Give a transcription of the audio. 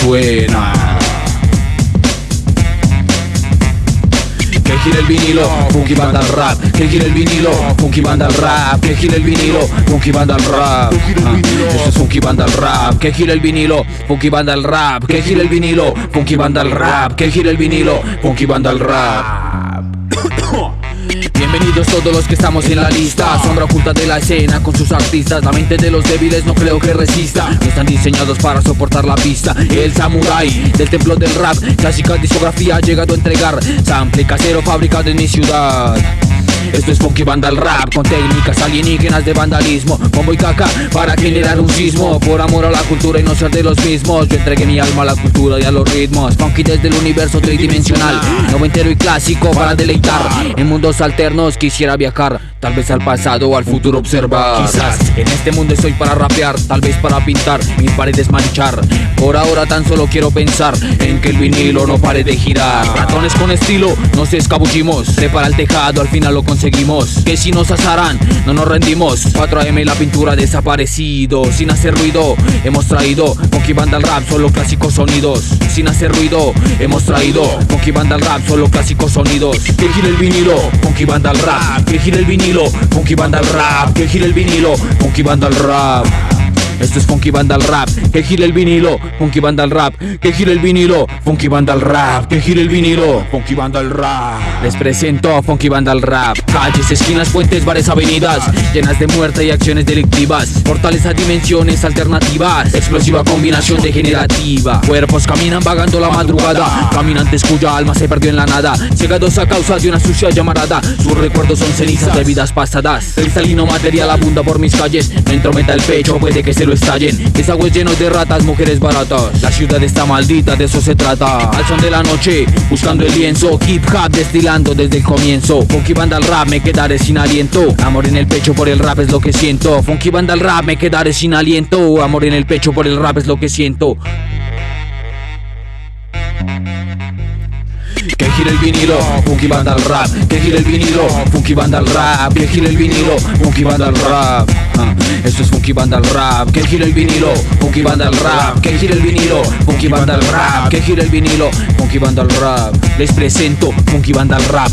suena. Que gire el vinilo, Funky Banda al rap. Que gire el vinilo, Funky Banda al rap. Que gire el vinilo, Funky Banda al rap. Esto es Funky Banda al rap. Que gire el vinilo, Funky Banda al rap. Que gire el vinilo, Funky Banda al rap. Que gire el vinilo, Funky Banda al rap. Bienvenidos todos los que estamos en la lista. Sombra oculta de la escena con sus artistas. La mente de los débiles no creo que resista. No están diseñados para soportar la pista. El samurái del templo del rap. Clásica discografía ha llegado a entregar. Sample casero fabricado en mi ciudad. Esto es Funky Banda al rap, con técnicas alienígenas de vandalismo, bombo y caca para generar un sismo. Por amor a la cultura y no ser de los mismos, yo entregué mi alma a la cultura y a los ritmos. Funky desde el universo tridimensional, noventero y clásico para deleitar. En mundos alternos quisiera viajar, tal vez al pasado o al futuro observar. Quizás en este mundo estoy para rapear, tal vez para pintar mis paredes manchar. Por ahora tan solo quiero pensar en que el vinilo no pare de girar. Ratones con estilo, nos escabullimos, prepara el tejado, al final lo conseguimos. Que si nos asaran, no nos rendimos. 4 AM la pintura desaparecido. Sin hacer ruido, hemos traído Funky Banda al rap, solo clásicos sonidos. Sin hacer ruido, hemos traído Funky Banda al rap, solo clásicos sonidos. Que gire el vinilo, Funky Banda al rap. Que gire el vinilo, Funky Banda al rap. Que gire el vinilo, Funky Banda al rap. Esto es Funky Banda al rap. Que gire el vinilo, Funky Banda al rap. Que gire el vinilo, Funky Banda al rap. Que gire el vinilo, Funky Banda al rap. Les presento Funky Banda al rap. Calles, esquinas, puentes, bares, avenidas llenas de muerte y acciones delictivas. Portales a dimensiones alternativas. Explosiva combinación degenerativa. Cuerpos caminan vagando la madrugada. Caminantes cuya alma se perdió en la nada. Cegados a causa de una sucia llamarada. Sus recuerdos son cenizas de vidas pasadas. Cristalino material abunda por mis calles. Me entrometa el pecho, puede que se lo estallen. Desagües llenos de ratas, mujeres baratas. La ciudad está maldita, de eso se trata. Al son de la noche, buscando el lienzo. Hip hop destilando desde el comienzo. Funky Banda al rap, me quedaré sin aliento. Amor en el pecho por el rap es lo que siento. Funky Banda al rap, me quedaré sin aliento. Amor en el pecho por el rap es lo que siento. Que gire el vinilo, Funky Banda al rap. Que gire el vinilo, Funky Banda al rap. Que gire el vinilo, Funky Banda al rap. Esto es Funky Banda al rap. Que gire el vinilo, Funky Banda al rap. Que gire el vinilo, Funky Banda al rap. Que gire el vinilo, Funky Banda al rap. Les presento Funky Banda al rap.